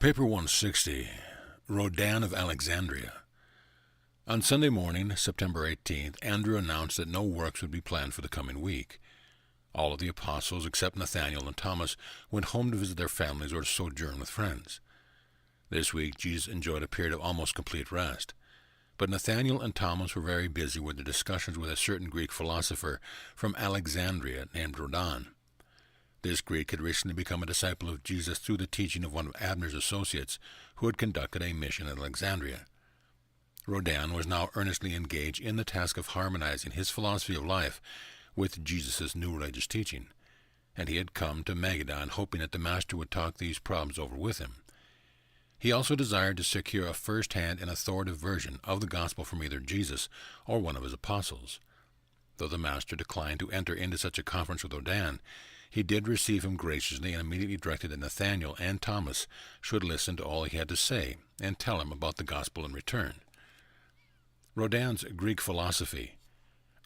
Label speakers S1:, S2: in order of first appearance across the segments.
S1: Paper 160, Rodan of Alexandria. On Sunday morning, September 18th, Andrew announced that no works would be planned for the coming week. All of the apostles, except Nathanael and Thomas, went home to visit their families or to sojourn with friends. This week, Jesus enjoyed a period of almost complete rest. But Nathanael and Thomas were very busy with their discussions with a certain Greek philosopher from Alexandria named Rodan. This Greek had recently become a disciple of Jesus through the teaching of one of Abner's associates who had conducted a mission at Alexandria. Rodan was now earnestly engaged in the task of harmonizing his philosophy of life with Jesus' new religious teaching, and he had come to Magadan hoping that the Master would talk these problems over with him. He also desired to secure a first-hand and authoritative version of the gospel from either Jesus or one of his apostles. Though the Master declined to enter into such a conference with Rodan, he did receive him graciously and immediately directed that Nathanael and Thomas should listen to all he had to say and tell him about the gospel in return. Rodan's Greek philosophy.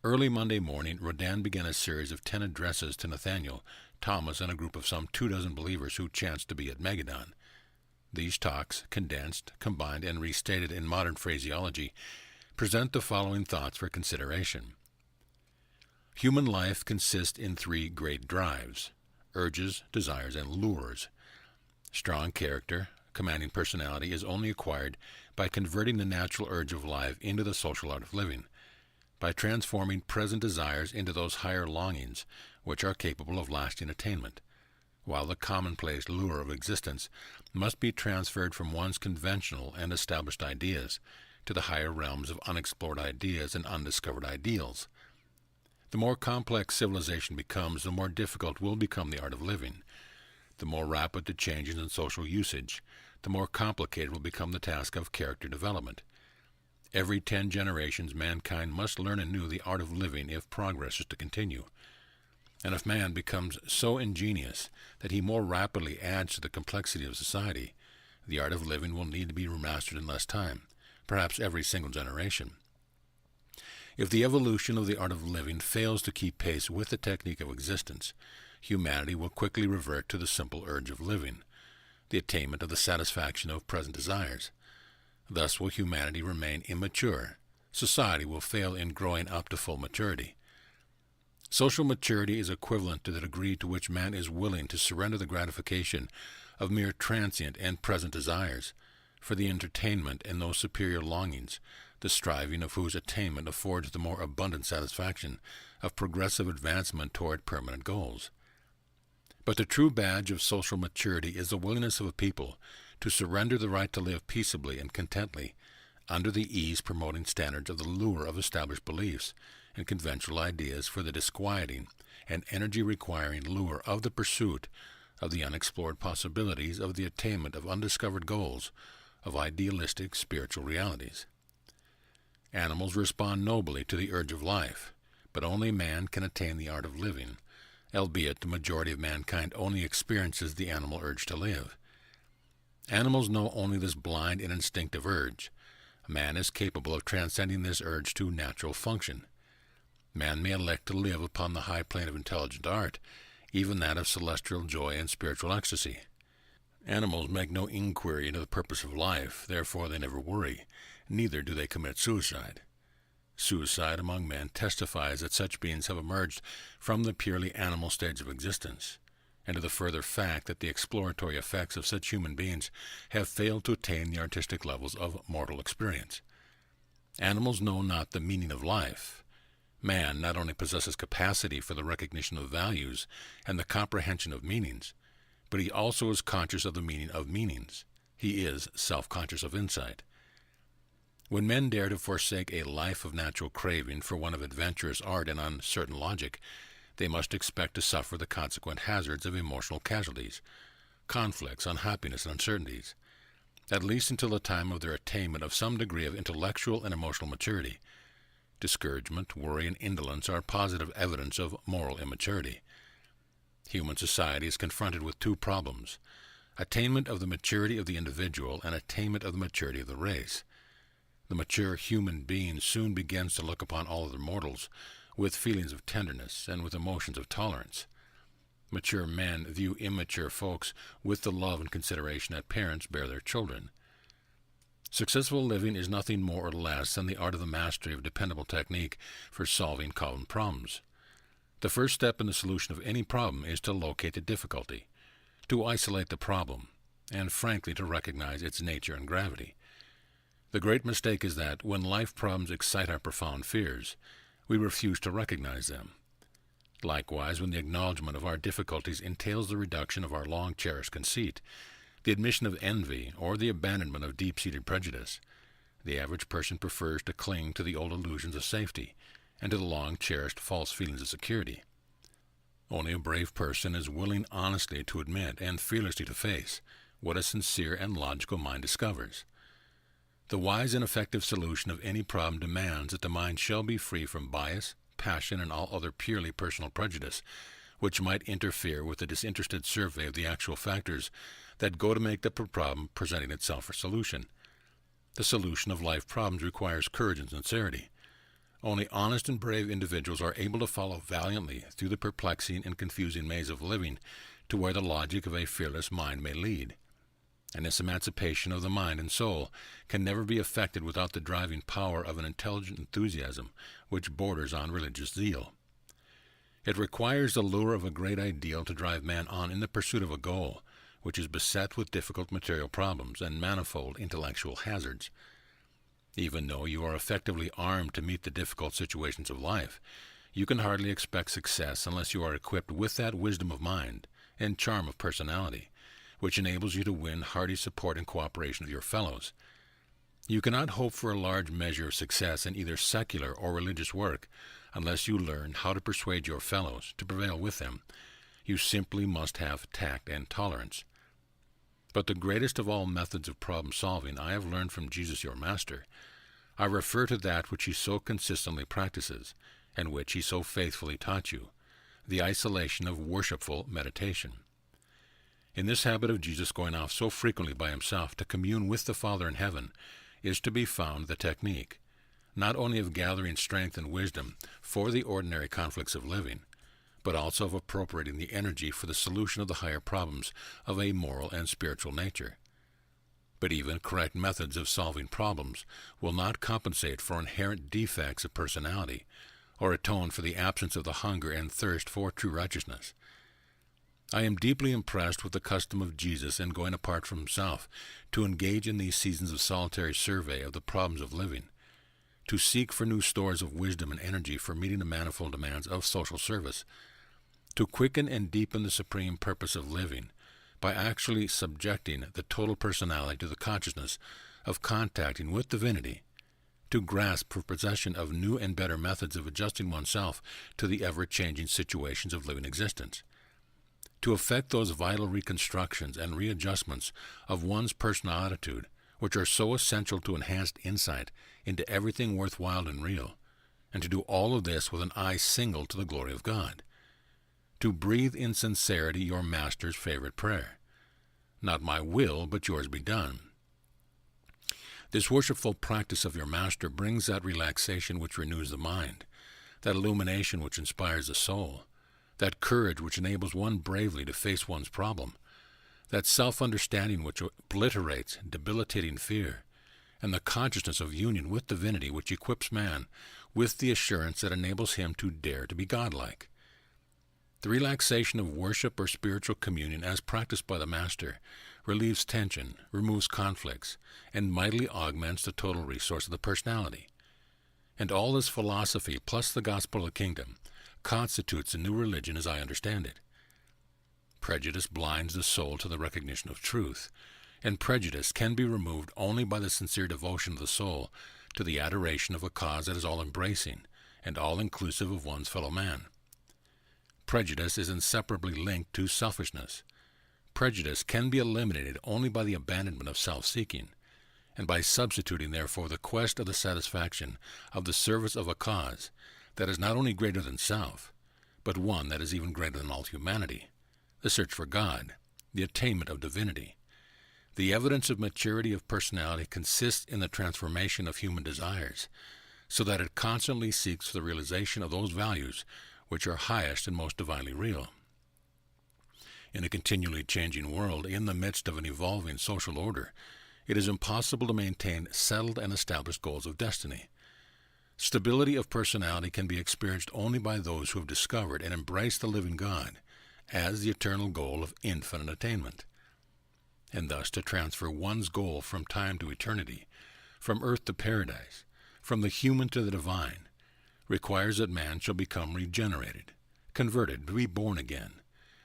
S1: Early Monday morning, Rodan began a series of 10 addresses to Nathanael, Thomas, and a group of some 24 believers who chanced to be at Magadan. These talks, condensed, combined, and restated in modern phraseology, present the following thoughts for consideration. Human life consists in 3 great drives: urges, desires, and lures. Strong character, commanding personality is only acquired by converting the natural urge of life into the social art of living, by transforming present desires into those higher longings which are capable of lasting attainment, while the commonplace lure of existence must be transferred from one's conventional and established ideas to the higher realms of unexplored ideas and undiscovered ideals. The more complex civilization becomes, the more difficult will become the art of living. The more rapid the changes in social usage, the more complicated will become the task of character development. Every 10 generations, mankind must learn anew the art of living if progress is to continue. And if man becomes so ingenious that he more rapidly adds to the complexity of society, the art of living will need to be remastered in less time, perhaps every single generation. If the evolution of the art of living fails to keep pace with the technique of existence, humanity will quickly revert to the simple urge of living, the attainment of the satisfaction of present desires. Thus will humanity remain immature. Society will fail in growing up to full maturity. Social maturity is equivalent to the degree to which man is willing to surrender the gratification of mere transient and present desires for the entertainment in those superior longings, the striving of whose attainment affords the more abundant satisfaction of progressive advancement toward permanent goals. But the true badge of social maturity is the willingness of a people to surrender the right to live peaceably and contently under the ease-promoting standards of the lure of established beliefs and conventional ideas for the disquieting and energy-requiring lure of the pursuit of the unexplored possibilities of the attainment of undiscovered goals, of idealistic spiritual realities. Animals respond nobly to the urge of life, but only man can attain the art of living, albeit the majority of mankind only experiences the animal urge to live. Animals know only this blind and instinctive urge. Man is capable of transcending this urge to natural function. Man may elect to live upon the high plane of intelligent art, even that of celestial joy and spiritual ecstasy. Animals make no inquiry into the purpose of life, therefore they never worry. Neither do they commit suicide. Suicide among men testifies that such beings have emerged from the purely animal stage of existence, and to the further fact that the exploratory effects of such human beings have failed to attain the artistic levels of mortal experience. Animals know not the meaning of life. Man not only possesses capacity for the recognition of values and the comprehension of meanings, but he also is conscious of the meaning of meanings. He is self-conscious of insight. When men dare to forsake a life of natural craving for one of adventurous art and uncertain logic, they must expect to suffer the consequent hazards of emotional casualties, conflicts, unhappiness, and uncertainties, at least until the time of their attainment of some degree of intellectual and emotional maturity. Discouragement, worry, and indolence are positive evidence of moral immaturity. Human society is confronted with 2 problems: attainment of the maturity of the individual and attainment of the maturity of the race. The mature human being soon begins to look upon all other mortals with feelings of tenderness and with emotions of tolerance. Mature men view immature folks with the love and consideration that parents bear their children. Successful living is nothing more or less than the art of the mastery of dependable technique for solving common problems. The first step in the solution of any problem is to locate the difficulty, to isolate the problem, and frankly to recognize its nature and gravity. The great mistake is that when life problems excite our profound fears, we refuse to recognize them. Likewise, when the acknowledgement of our difficulties entails the reduction of our long-cherished conceit, the admission of envy, or the abandonment of deep-seated prejudice, the average person prefers to cling to the old illusions of safety and to the long-cherished false feelings of security. Only a brave person is willing honestly to admit and fearlessly to face what a sincere and logical mind discovers. The wise and effective solution of any problem demands that the mind shall be free from bias, passion, and all other purely personal prejudice, which might interfere with the disinterested survey of the actual factors that go to make the problem presenting itself for solution. The solution of life problems requires courage and sincerity. Only honest and brave individuals are able to follow valiantly through the perplexing and confusing maze of living to where the logic of a fearless mind may lead. And this emancipation of the mind and soul can never be effected without the driving power of an intelligent enthusiasm which borders on religious zeal. It requires the lure of a great ideal to drive man on in the pursuit of a goal which is beset with difficult material problems and manifold intellectual hazards. Even though you are effectively armed to meet the difficult situations of life, you can hardly expect success unless you are equipped with that wisdom of mind and charm of personality which enables you to win hearty support and cooperation of your fellows. You cannot hope for a large measure of success in either secular or religious work unless you learn how to persuade your fellows to prevail with them. You simply must have tact and tolerance. But the greatest of all methods of problem-solving I have learned from Jesus your Master. I refer to that which he so consistently practices, and which he so faithfully taught you, the isolation of worshipful meditation. In this habit of Jesus going off so frequently by himself to commune with the Father in heaven is to be found the technique, not only of gathering strength and wisdom for the ordinary conflicts of living, but also of appropriating the energy for the solution of the higher problems of a moral and spiritual nature. But even correct methods of solving problems will not compensate for inherent defects of personality or atone for the absence of the hunger and thirst for true righteousness. I am deeply impressed with the custom of Jesus in going apart from himself to engage in these seasons of solitary survey of the problems of living, to seek for new stores of wisdom and energy for meeting the manifold demands of social service, to quicken and deepen the supreme purpose of living by actually subjecting the total personality to the consciousness of contacting with divinity, to grasp for possession of new and better methods of adjusting oneself to the ever-changing situations of living existence, to effect those vital reconstructions and readjustments of one's personal attitude which are so essential to enhanced insight into everything worthwhile and real, and to do all of this with an eye single to the glory of God, to breathe in sincerity your Master's favorite prayer, "Not my will, but yours be done." This worshipful practice of your Master brings that relaxation which renews the mind, that illumination which inspires the soul, that courage which enables one bravely to face one's problem, that self-understanding which obliterates debilitating fear, and the consciousness of union with divinity which equips man with the assurance that enables him to dare to be godlike. The relaxation of worship or spiritual communion as practiced by the Master relieves tension, removes conflicts, and mightily augments the total resource of the personality. And all this philosophy, plus the gospel of the kingdom, constitutes a new religion as I understand it. Prejudice blinds the soul to the recognition of truth, and prejudice can be removed only by the sincere devotion of the soul to the adoration of a cause that is all-embracing and all-inclusive of one's fellow man. Prejudice is inseparably linked to selfishness. Prejudice can be eliminated only by the abandonment of self-seeking, and by substituting, therefore, the quest of the satisfaction of the service of a cause that is not only greater than self, but one that is even greater than all humanity, the search for God, the attainment of divinity. The evidence of maturity of personality consists in the transformation of human desires, so that it constantly seeks for the realization of those values which are highest and most divinely real. In a continually changing world, in the midst of an evolving social order, it is impossible to maintain settled and established goals of destiny. Stability of personality can be experienced only by those who have discovered and embraced the living God as the eternal goal of infinite attainment. And thus to transfer one's goal from time to eternity, from earth to paradise, from the human to the divine, requires that man shall become regenerated, converted, reborn again,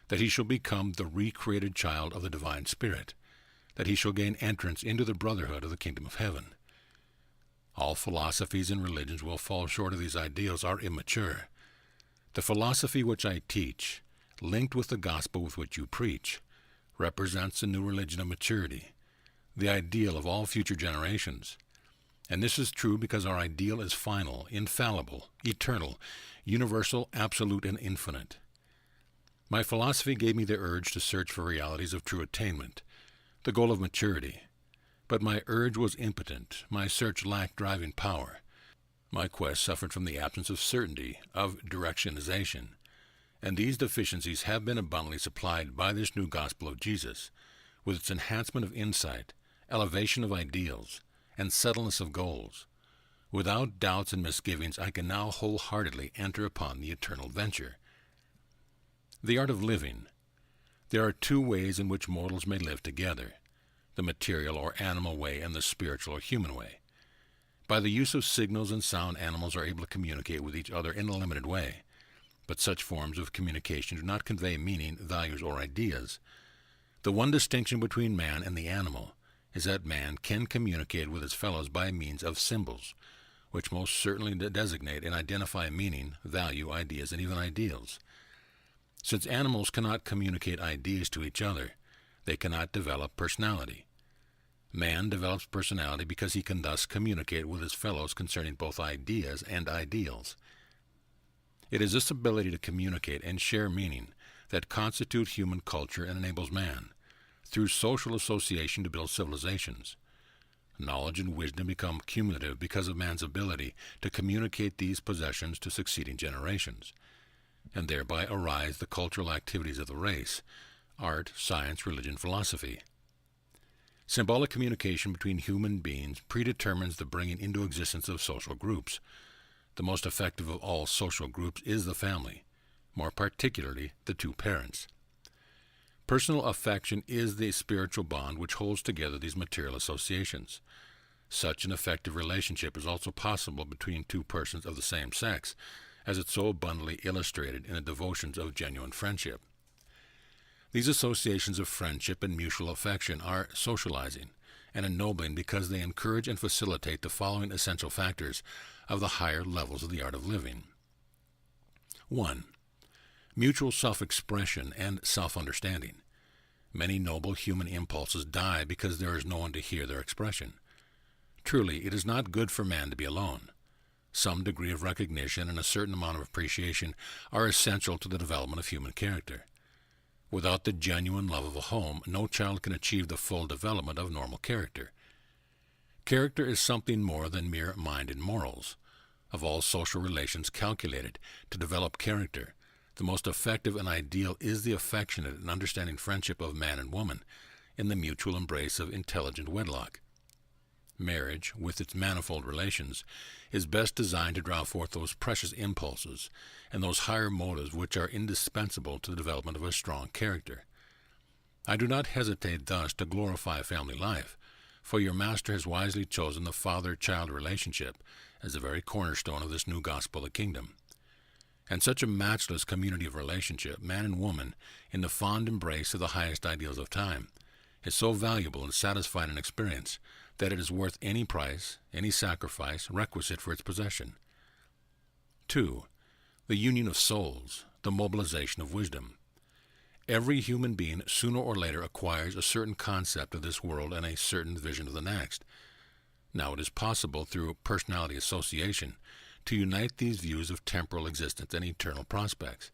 S1: that he shall become the recreated child of the divine Spirit, that he shall gain entrance into the brotherhood of the kingdom of heaven. All philosophies and religions will fall short of these ideals, are immature. The philosophy which I teach, linked with the gospel with which you preach, represents the new religion of maturity, the ideal of all future generations. And this is true because our ideal is final, infallible, eternal, universal, absolute, and infinite. My philosophy gave me the urge to search for realities of true attainment, the goal of maturity. But my urge was impotent, my search lacked driving power. My quest suffered from the absence of certainty, of directionization, and these deficiencies have been abundantly supplied by this new gospel of Jesus, with its enhancement of insight, elevation of ideals, and settledness of goals. Without doubts and misgivings, I can now wholeheartedly enter upon the eternal venture. The art of living. There are two ways in which mortals may live together, the material or animal way and the spiritual or human way. By the use of signals and sound, animals are able to communicate with each other in a limited way, but such forms of communication do not convey meaning, values, or ideas. The one distinction between man and the animal is that man can communicate with his fellows by means of symbols, which most certainly designate and identify meaning, value, ideas, and even ideals. Since animals cannot communicate ideas to each other, they cannot develop personality. Man develops personality because he can thus communicate with his fellows concerning both ideas and ideals. It is this ability to communicate and share meaning that constitute human culture and enables man, through social association, to build civilizations. Knowledge and wisdom become cumulative because of man's ability to communicate these possessions to succeeding generations, and thereby arise the cultural activities of the race, art, science, religion, philosophy. Symbolic communication between human beings predetermines the bringing into existence of social groups. The most effective of all social groups is the family, more particularly the two parents. Personal affection is the spiritual bond which holds together these material associations. Such an effective relationship is also possible between two persons of the same sex, as it's so abundantly illustrated in the devotions of genuine friendship. These associations of friendship and mutual affection are socializing and ennobling because they encourage and facilitate the following essential factors of the higher levels of the art of living. 1. Mutual self-expression and self-understanding. Many noble human impulses die because there is no one to hear their expression. Truly, it is not good for man to be alone. Some degree of recognition and a certain amount of appreciation are essential to the development of human character. Without the genuine love of a home, no child can achieve the full development of normal character. Character is something more than mere mind and morals. Of all social relations calculated to develop character, the most effective and ideal is the affectionate and understanding friendship of man and woman in the mutual embrace of intelligent wedlock. Marriage, with its manifold relations, is best designed to draw forth those precious impulses and those higher motives which are indispensable to the development of a strong character. I do not hesitate thus to glorify family life, for your Master has wisely chosen the father-child relationship as the very cornerstone of this new gospel of the kingdom. And such a matchless community of relationship, man and woman, in the fond embrace of the highest ideals of time, is so valuable and satisfying an experience that it is worth any price, any sacrifice requisite for its possession. 2. The union of souls, the mobilization of wisdom. Every human being sooner or later acquires a certain concept of this world and a certain vision of the next. Now it is possible, through personality association, to unite these views of temporal existence and eternal prospects.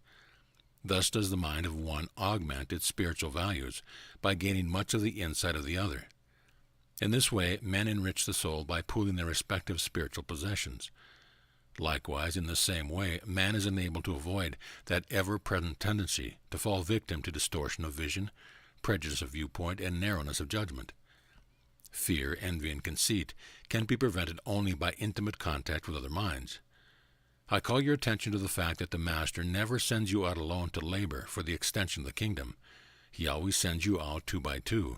S1: Thus does the mind of one augment its spiritual values by gaining much of the insight of the other. In this way, men enrich the soul by pooling their respective spiritual possessions. Likewise, in the same way, man is enabled to avoid that ever-present tendency to fall victim to distortion of vision, prejudice of viewpoint, and narrowness of judgment. Fear, envy, and conceit can be prevented only by intimate contact with other minds. I call your attention to the fact that the Master never sends you out alone to labor for the extension of the kingdom. He always sends you out 2 by 2.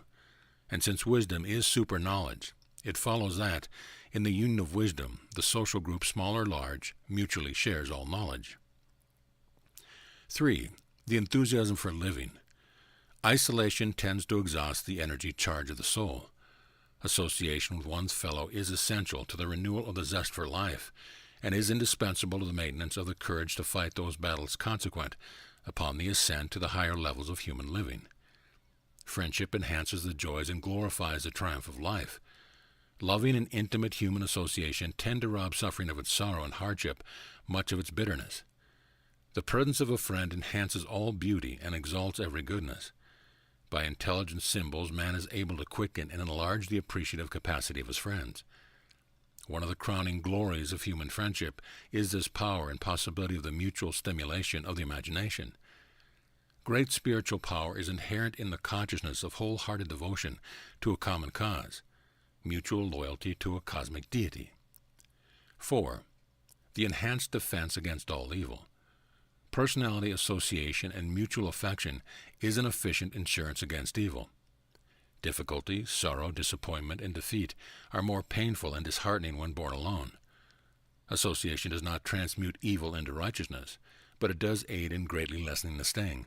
S1: And since wisdom is super-knowledge, it follows that, in the union of wisdom, the social group, small or large, mutually shares all knowledge. 3. The enthusiasm for living. Isolation tends to exhaust the energy charge of the soul. Association with one's fellow is essential to the renewal of the zest for life, and is indispensable to the maintenance of the courage to fight those battles consequent upon the ascent to the higher levels of human living. Friendship enhances the joys and glorifies the triumph of life. Loving and intimate human association tend to rob suffering of its sorrow and hardship, much of its bitterness. The presence of a friend enhances all beauty and exalts every goodness. By intelligent symbols, man is able to quicken and enlarge the appreciative capacity of his friends. One of the crowning glories of human friendship is this power and possibility of the mutual stimulation of the imagination. Great spiritual power is inherent in the consciousness of wholehearted devotion to a common cause, mutual loyalty to a cosmic deity. 4. The enhanced defense against all evil. Personality association and mutual affection is an efficient insurance against evil. Difficulty, sorrow, disappointment, and defeat are more painful and disheartening when borne alone. Association does not transmute evil into righteousness, but it does aid in greatly lessening the sting.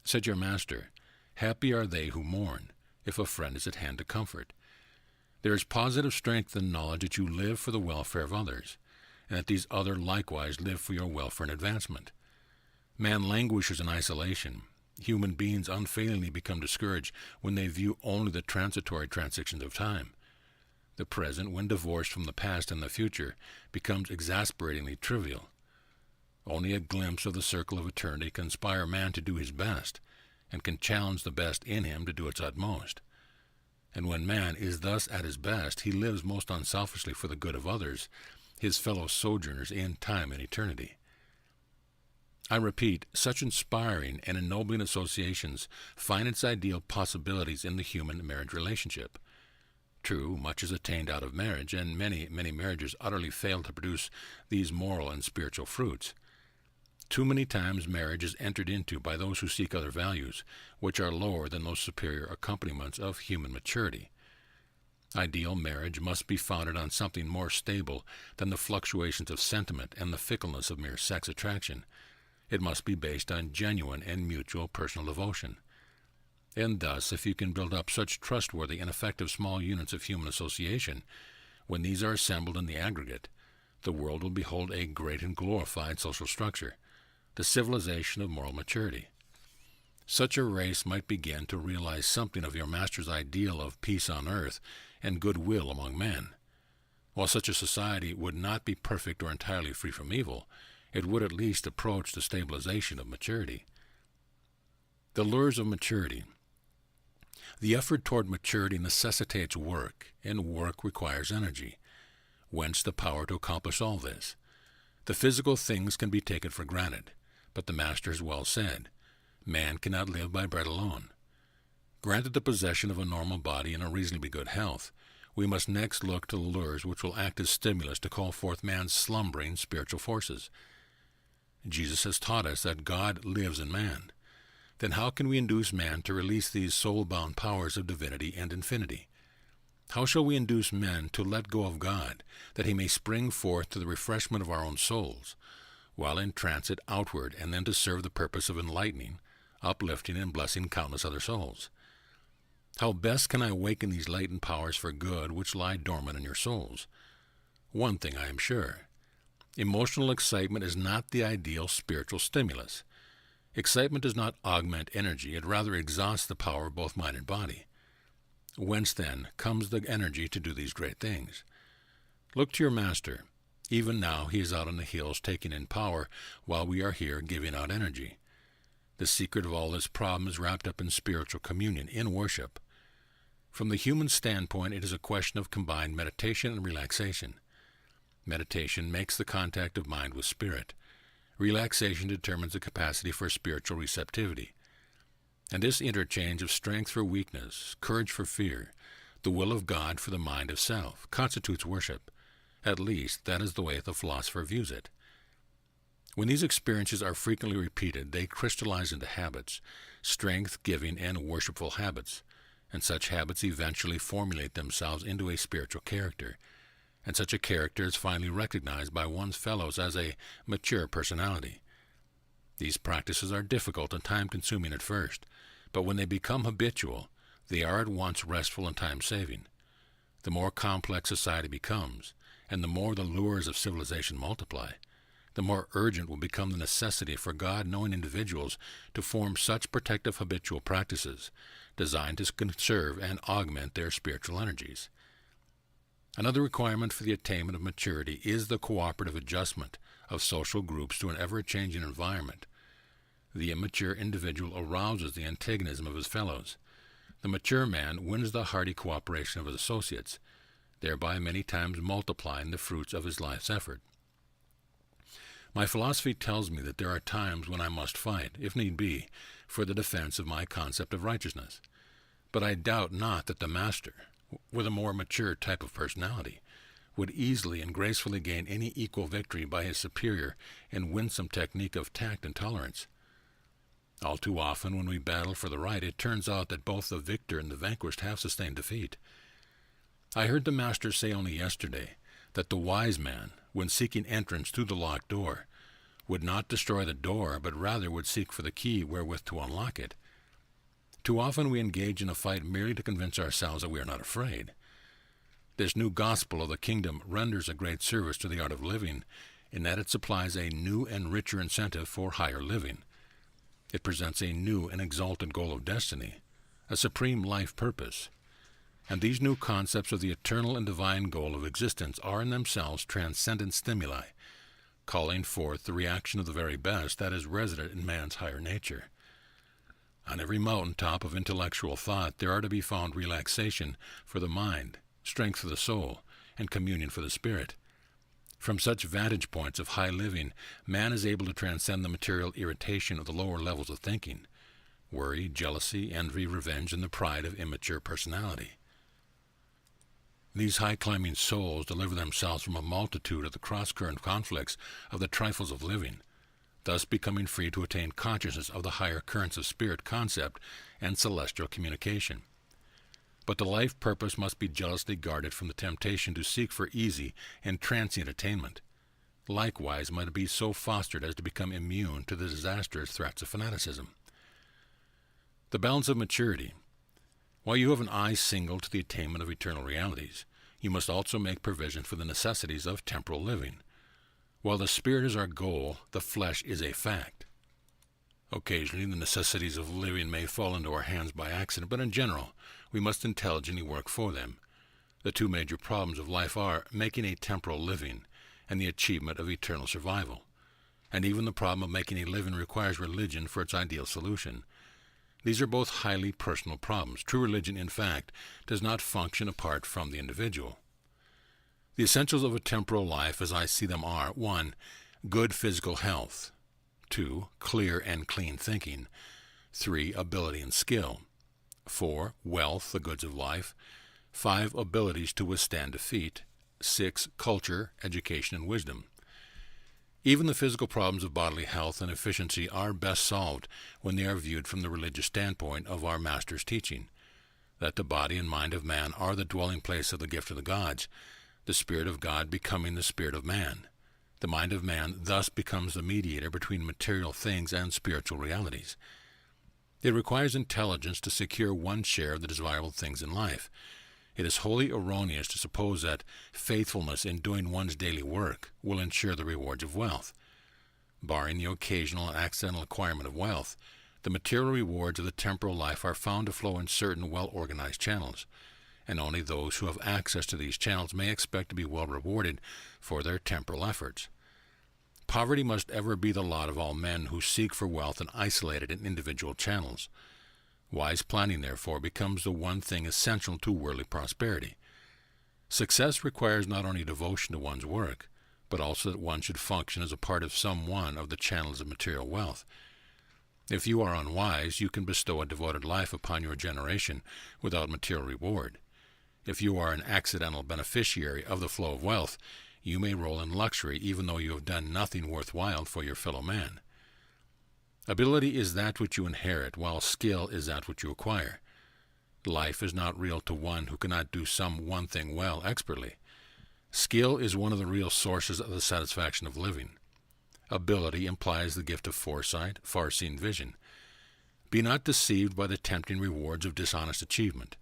S1: Said your Master, "Happy are they who mourn, if a friend is at hand to comfort." There is positive strength in the knowledge that you live for the welfare of others, and that these others likewise live for your welfare and advancement. Man languishes in isolation. Human beings unfailingly become discouraged when they view only the transitory transitions of time. The present, when divorced from the past and the future, becomes exasperatingly trivial. Only a glimpse of the circle of eternity can inspire man to do his best, and can challenge the best in him to do its utmost. And when man is thus at his best, he lives most unselfishly for the good of others, his fellow sojourners in time and eternity. I repeat, such inspiring and ennobling associations find its ideal possibilities in the human marriage relationship. True, much is attained out of marriage, and many marriages utterly fail to produce these moral and spiritual fruits. Too many times marriage is entered into by those who seek other values, which are lower than those superior accompaniments of human maturity. Ideal marriage must be founded on something more stable than the fluctuations of sentiment and the fickleness of mere sex attraction. It must be based on genuine and mutual personal devotion. And thus, if you can build up such trustworthy and effective small units of human association, when these are assembled in the aggregate, the world will behold a great and glorified social structure, the civilization of moral maturity. Such a race might begin to realize something of your Master's ideal of peace on earth and goodwill among men. While such a society would not be perfect or entirely free from evil, it would at least approach the stabilization of maturity. The lures of maturity. The effort toward maturity necessitates work, and work requires energy. Whence the power to accomplish all this? The physical things can be taken for granted, but the Master has well said, "Man cannot live by bread alone." Granted the possession of a normal body and a reasonably good health, we must next look to the lures which will act as stimulus to call forth man's slumbering spiritual forces. Jesus has taught us that God lives in man. Then how can we induce man to release these soul-bound powers of divinity and infinity? How shall we induce men to let go of God, that he may spring forth to the refreshment of our own souls, while in transit outward, and then to serve the purpose of enlightening, uplifting, and blessing countless other souls? How best can I awaken these latent powers for good which lie dormant in your souls? One thing I am sure. Emotional excitement is not the ideal spiritual stimulus. Excitement does not augment energy, it rather exhausts the power of both mind and body. Whence, then, comes the energy to do these great things? Look to your Master. Even now he is out on the hills taking in power, while we are here giving out energy. The secret of all this problem is wrapped up in spiritual communion, in worship. From the human standpoint, it is a question of combined meditation and relaxation. Meditation makes the contact of mind with spirit. Relaxation determines the capacity for spiritual receptivity. And this interchange of strength for weakness, courage for fear, the will of God for the mind of self, constitutes worship. At least, that is the way the philosopher views it. When these experiences are frequently repeated, they crystallize into habits, strength-giving and worshipful habits, and such habits eventually formulate themselves into a spiritual character, and such a character is finally recognized by one's fellows as a mature personality. These practices are difficult and time-consuming at first, but when they become habitual, they are at once restful and time-saving. The more complex society becomes, and the more the lures of civilization multiply, the more urgent will become the necessity for God-knowing individuals to form such protective habitual practices designed to conserve and augment their spiritual energies. Another requirement for the attainment of maturity is the cooperative adjustment of social groups to an ever-changing environment. The immature individual arouses the antagonism of his fellows. The mature man wins the hearty cooperation of his associates, thereby many times multiplying the fruits of his life's effort. My philosophy tells me that there are times when I must fight, if need be, for the defense of my concept of righteousness. But I doubt not that the master, with a more mature type of personality, would easily and gracefully gain any equal victory by his superior and winsome technique of tact and tolerance. All too often, when we battle for the right, it turns out that both the victor and the vanquished have sustained defeat. I heard the master say only yesterday that the wise man, when seeking entrance through the locked door, would not destroy the door, but rather would seek for the key wherewith to unlock it. Too often we engage in a fight merely to convince ourselves that we are not afraid. This new gospel of the kingdom renders a great service to the art of living, in that it supplies a new and richer incentive for higher living. It presents a new and exalted goal of destiny, a supreme life purpose. And these new concepts of the eternal and divine goal of existence are in themselves transcendent stimuli, calling forth the reaction of the very best that is resident in man's higher nature. On every mountaintop of intellectual thought there are to be found relaxation for the mind, strength for the soul, and communion for the spirit. From such vantage points of high living, man is able to transcend the material irritation of the lower levels of thinking, worry, jealousy, envy, revenge, and the pride of immature personality. These high-climbing souls deliver themselves from a multitude of the cross-current conflicts of the trifles of living, thus becoming free to attain consciousness of the higher currents of spirit concept and celestial communication. But the life purpose must be jealously guarded from the temptation to seek for easy and transient attainment. Likewise might it be so fostered as to become immune to the disastrous threats of fanaticism. The balance of maturity. While you have an eye single to the attainment of eternal realities, you must also make provision for the necessities of temporal living. While the spirit is our goal, the flesh is a fact. Occasionally, the necessities of living may fall into our hands by accident, but in general, we must intelligently work for them. The two major problems of life are making a temporal living and the achievement of eternal survival. And even the problem of making a living requires religion for its ideal solution. These are both highly personal problems. True religion, in fact, does not function apart from the individual. The essentials of a temporal life, as I see them, are 1. Good physical health. 2. Clear and clean thinking. 3. Ability and skill. 4. Wealth, the goods of life. 5. Abilities to withstand defeat. 6. Culture, education, and wisdom. Even the physical problems of bodily health and efficiency are best solved when they are viewed from the religious standpoint of our Master's teaching, that the body and mind of man are the dwelling place of the gift of the gods, the Spirit of God becoming the spirit of man. The mind of man thus becomes the mediator between material things and spiritual realities. It requires intelligence to secure one's share of the desirable things in life. It is wholly erroneous to suppose that faithfulness in doing one's daily work will ensure the rewards of wealth. Barring the occasional and accidental acquirement of wealth, the material rewards of the temporal life are found to flow in certain well-organized channels, and only those who have access to these channels may expect to be well rewarded for their temporal efforts. Poverty must ever be the lot of all men who seek for wealth in isolated and individual channels. Wise planning, therefore, becomes the one thing essential to worldly prosperity. Success requires not only devotion to one's work, but also that one should function as a part of some one of the channels of material wealth. If you are unwise, you can bestow a devoted life upon your generation without material reward. If you are an accidental beneficiary of the flow of wealth, you may roll in luxury even though you have done nothing worthwhile for your fellow man. Ability is that which you inherit, while skill is that which you acquire. Life is not real to one who cannot do some one thing well expertly. Skill is one of the real sources of the satisfaction of living. Ability implies the gift of foresight, far-seen vision. Be not deceived by the tempting rewards of dishonest achievement.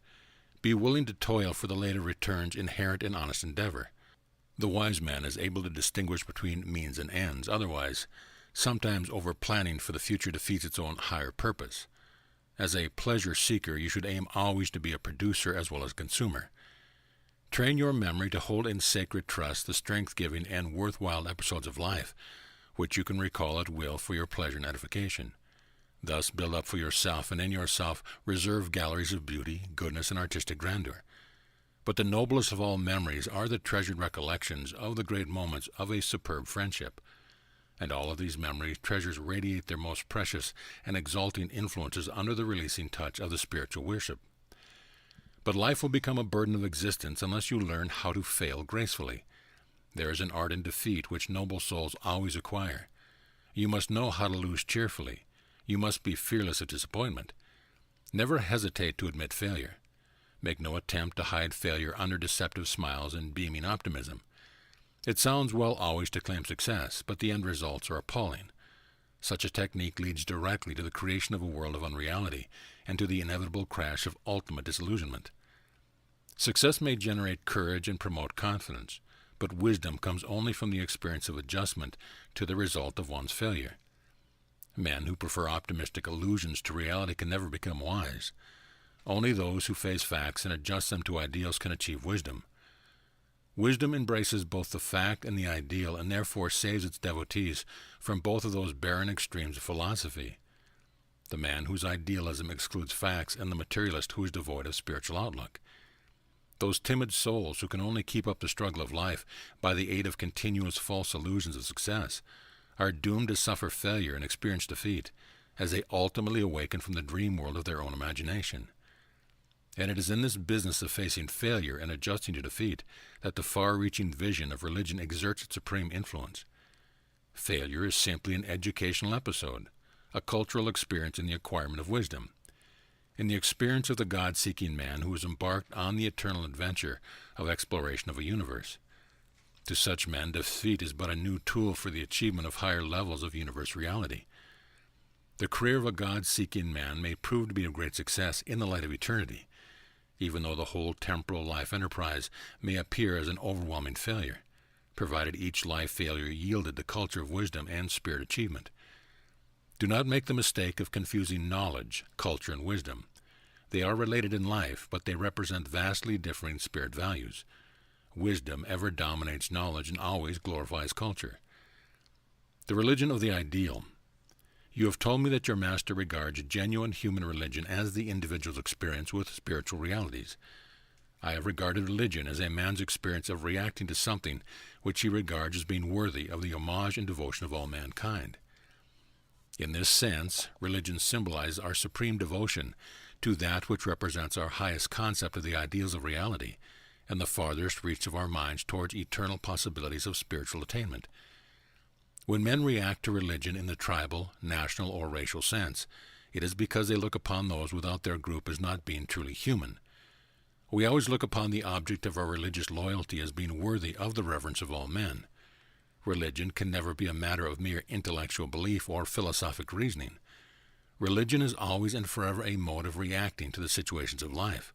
S1: Be willing to toil for the later returns inherent in honest endeavor. The wise man is able to distinguish between means and ends. Otherwise, sometimes over-planning for the future defeats its own higher purpose. As a pleasure seeker, you should aim always to be a producer as well as consumer. Train your memory to hold in sacred trust the strength-giving and worthwhile episodes of life, which you can recall at will for your pleasure and edification. Thus build up for yourself, and in yourself reserve galleries of beauty, goodness, and artistic grandeur. But the noblest of all memories are the treasured recollections of the great moments of a superb friendship. And all of these memories, treasures radiate their most precious and exalting influences under the releasing touch of the spiritual worship. But life will become a burden of existence unless you learn how to fail gracefully. There is an art in defeat which noble souls always acquire. You must know how to lose cheerfully. You must be fearless of disappointment. Never hesitate to admit failure. Make no attempt to hide failure under deceptive smiles and beaming optimism. It sounds well always to claim success, but the end results are appalling. Such a technique leads directly to the creation of a world of unreality and to the inevitable crash of ultimate disillusionment. Success may generate courage and promote confidence, but wisdom comes only from the experience of adjustment to the result of one's failure. Men who prefer optimistic illusions to reality can never become wise. Only those who face facts and adjust them to ideals can achieve wisdom. Wisdom embraces both the fact and the ideal, and therefore saves its devotees from both of those barren extremes of philosophy. The man whose idealism excludes facts, and the materialist who is devoid of spiritual outlook. Those timid souls who can only keep up the struggle of life by the aid of continuous false illusions of success are doomed to suffer failure and experience defeat, as they ultimately awaken from the dream world of their own imagination. And it is in this business of facing failure and adjusting to defeat that the far-reaching vision of religion exerts its supreme influence. Failure is simply an educational episode, a cultural experience in the acquirement of wisdom. In the experience of the God-seeking man who is embarked on the eternal adventure of exploration of a universe. To such men, defeat is but a new tool for the achievement of higher levels of universe reality. The career of a God-seeking man may prove to be a great success in the light of eternity, even though the whole temporal life enterprise may appear as an overwhelming failure, provided each life failure yielded the culture of wisdom and spirit achievement. Do not make the mistake of confusing knowledge, culture, and wisdom. They are related in life, but they represent vastly differing spirit values. Wisdom ever dominates knowledge and always glorifies culture. The religion of the ideal. You have told me that your master regards genuine human religion as the individual's experience with spiritual realities. I have regarded religion as a man's experience of reacting to something which he regards as being worthy of the homage and devotion of all mankind. In this sense, religion symbolizes our supreme devotion to that which represents our highest concept of the ideals of reality and the farthest reach of our minds towards eternal possibilities of spiritual attainment. When men react to religion in the tribal, national, or racial sense, it is because they look upon those without their group as not being truly human. We always look upon the object of our religious loyalty as being worthy of the reverence of all men. Religion can never be a matter of mere intellectual belief or philosophic reasoning. Religion is always and forever a mode of reacting to the situations of life.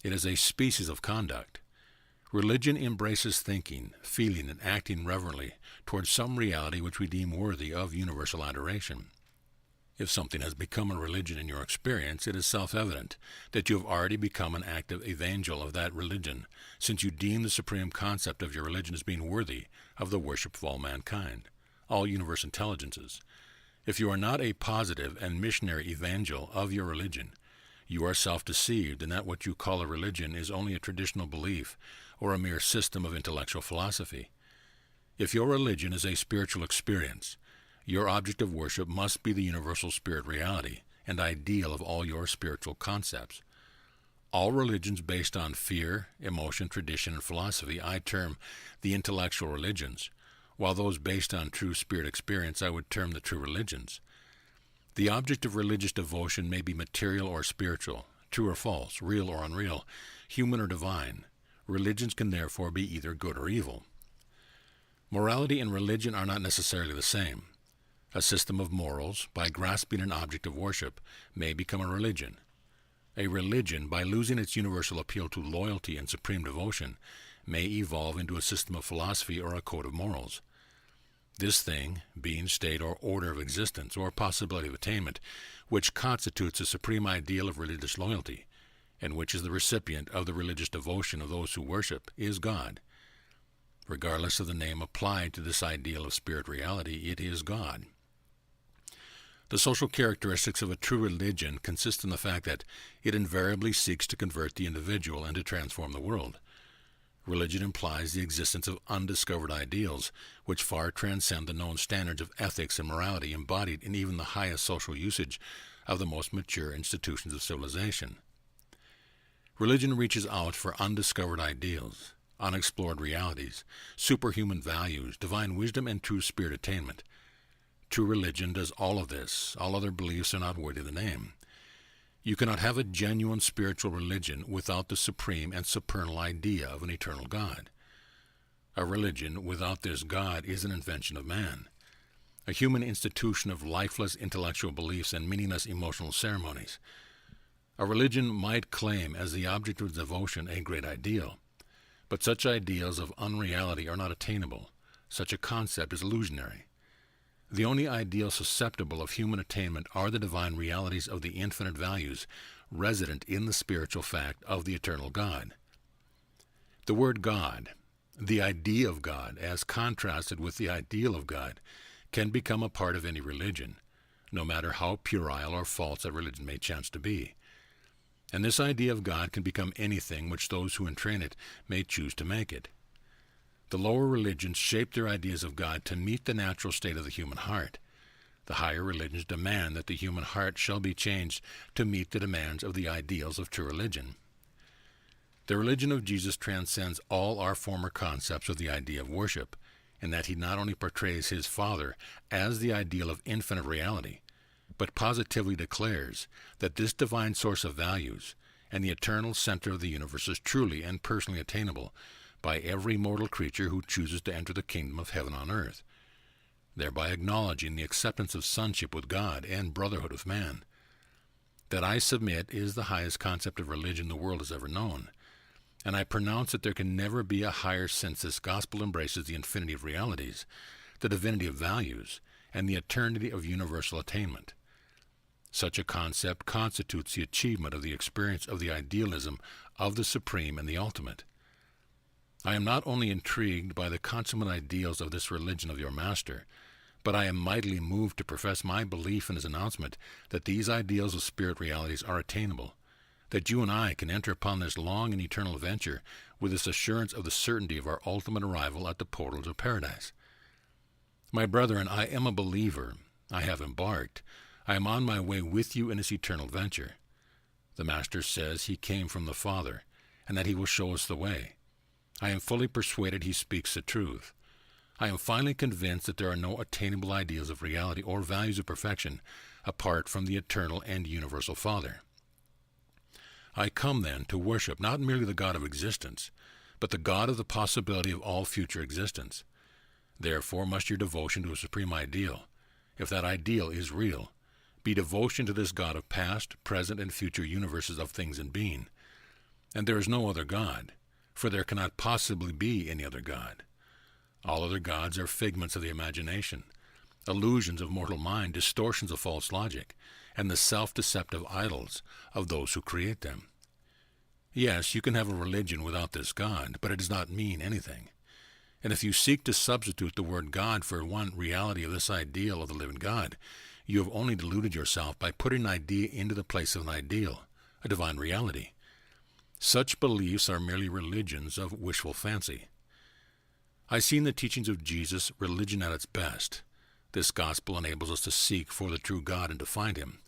S1: It is a species of conduct. Religion embraces thinking, feeling, and acting reverently towards some reality which we deem worthy of universal adoration. If something has become a religion in your experience, it is self-evident that you have already become an active evangel of that religion, since you deem the supreme concept of your religion as being worthy of the worship of all mankind, all universe intelligences. If you are not a positive and missionary evangel of your religion, you are self-deceived, and that what you call a religion is only a traditional belief or a mere system of intellectual philosophy. If your religion is a spiritual experience, your object of worship must be the universal spirit reality and ideal of all your spiritual concepts. All religions based on fear, emotion, tradition, and philosophy I term the intellectual religions, while those based on true spirit experience I would term the true religions. The object of religious devotion may be material or spiritual, true or false, real or unreal, human or divine. Religions can therefore be either good or evil. Morality and religion are not necessarily the same. A system of morals, by grasping an object of worship, may become a religion. A religion, by losing its universal appeal to loyalty and supreme devotion, may evolve into a system of philosophy or a code of morals. This thing, being, state, or order of existence, or possibility of attainment, which constitutes the supreme ideal of religious loyalty, and which is the recipient of the religious devotion of those who worship, is God. Regardless of the name applied to this ideal of spirit reality, it is God. The social characteristics of a true religion consist in the fact that it invariably seeks to convert the individual and to transform the world. Religion implies the existence of undiscovered ideals, which far transcend the known standards of ethics and morality embodied in even the highest social usage of the most mature institutions of civilization. Religion reaches out for undiscovered ideals, unexplored realities, superhuman values, divine wisdom, and true spirit attainment. True religion does all of this. All other beliefs are not worthy of the name. You cannot have a genuine spiritual religion without the supreme and supernal idea of an eternal God. A religion without this God is an invention of man, a human institution of lifeless intellectual beliefs and meaningless emotional ceremonies. A religion might claim as the object of devotion a great ideal, but such ideals of unreality are not attainable. Such a concept is illusionary. The only ideals susceptible of human attainment are the divine realities of the infinite values resident in the spiritual fact of the eternal God. The word God, the idea of God, as contrasted with the ideal of God, can become a part of any religion, no matter how puerile or false that religion may chance to be. And this idea of God can become anything which those who entrain it may choose to make it. The lower religions shape their ideas of God to meet the natural state of the human heart. The higher religions demand that the human heart shall be changed to meet the demands of the ideals of true religion. The religion of Jesus transcends all our former concepts of the idea of worship, in that he not only portrays his Father as the ideal of infinite reality, but positively declares that this divine source of values and the eternal center of the universe is truly and personally attainable by every mortal creature who chooses to enter the kingdom of heaven on earth, thereby acknowledging the acceptance of sonship with God and brotherhood with man. That I submit is the highest concept of religion the world has ever known, and I pronounce that there can never be a higher since this gospel embraces the infinity of realities, the divinity of values, and the eternity of universal attainment. Such a concept constitutes the achievement of the experience of the idealism of the supreme and the ultimate. I am not only intrigued by the consummate ideals of this religion of your Master, but I am mightily moved to profess my belief in his announcement that these ideals of spirit realities are attainable, that you and I can enter upon this long and eternal venture with this assurance of the certainty of our ultimate arrival at the portals of paradise. My brethren, I am a believer. I have embarked. I am on my way with you in this eternal venture. The Master says he came from the Father, and that he will show us the way. I am fully persuaded he speaks the truth. I am finally convinced that there are no attainable ideals of reality or values of perfection apart from the eternal and universal Father. I come, then, to worship not merely the God of existence, but the God of the possibility of all future existence. Therefore must your devotion to a supreme ideal, if that ideal is real, be devotion to this God of past, present, and future universes of things in being. And there is no other God, for there cannot possibly be any other God. All other gods are figments of the imagination, illusions of mortal mind, distortions of false logic, and the self-deceptive idols of those who create them. Yes, you can have a religion without this God, but it does not mean anything. And if you seek to substitute the word God for one reality of this ideal of the living God, you have only deluded yourself by putting an idea into the place of an ideal, a divine reality. Such beliefs are merely religions of wishful fancy. I see in the teachings of Jesus religion at its best. This gospel enables us to seek for the true God and to find him.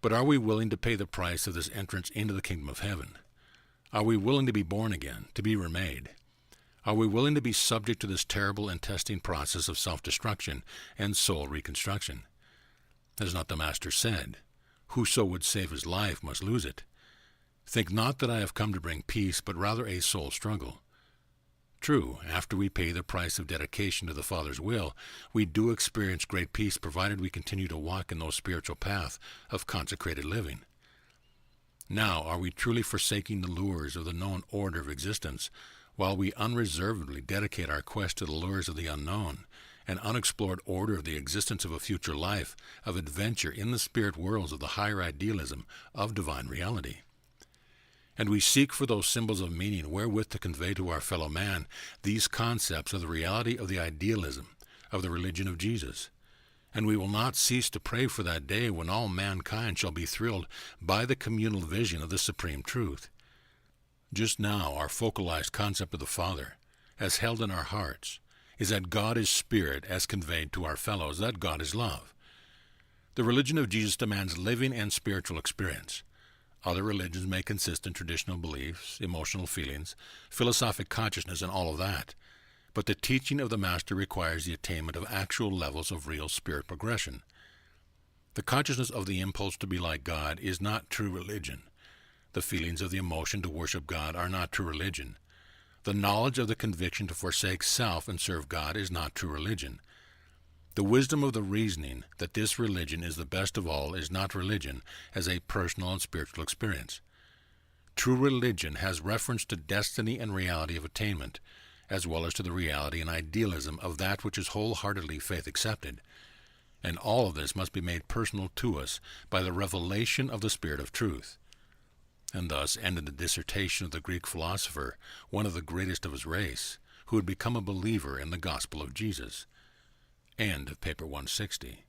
S1: But are we willing to pay the price of this entrance into the kingdom of heaven? Are we willing to be born again, to be remade? Are we willing to be subject to this terrible and testing process of self-destruction and soul reconstruction? Has not the Master said, "Whoso would save his life must lose it"? Think not that I have come to bring peace, but rather a soul struggle. True, after we pay the price of dedication to the Father's will, we do experience great peace provided we continue to walk in those spiritual path of consecrated living. Now are we truly forsaking the lures of the known order of existence, while we unreservedly dedicate our quest to the lures of the unknown, an unexplored order of the existence of a future life, of adventure in the spirit worlds of the higher idealism of divine reality. And we seek for those symbols of meaning wherewith to convey to our fellow man these concepts of the reality of the idealism of the religion of Jesus. And we will not cease to pray for that day when all mankind shall be thrilled by the communal vision of the supreme truth. Just now, our focalized concept of the Father, as held in our hearts, is that God is spirit as conveyed to our fellows, that God is love. The religion of Jesus demands living and spiritual experience. Other religions may consist in traditional beliefs, emotional feelings, philosophic consciousness, and all of that. But the teaching of the Master requires the attainment of actual levels of real spirit progression. The consciousness of the impulse to be like God is not true religion. The feelings of the emotion to worship God are not true religion. The knowledge of the conviction to forsake self and serve God is not true religion. The wisdom of the reasoning that this religion is the best of all is not religion as a personal and spiritual experience. True religion has reference to destiny and reality of attainment, as well as to the reality and idealism of that which is wholeheartedly faith accepted. And all of this must be made personal to us by the revelation of the Spirit of truth. And thus ended the dissertation of the Greek philosopher, one of the greatest of his race, who had become a believer in the gospel of Jesus. End of paper 160.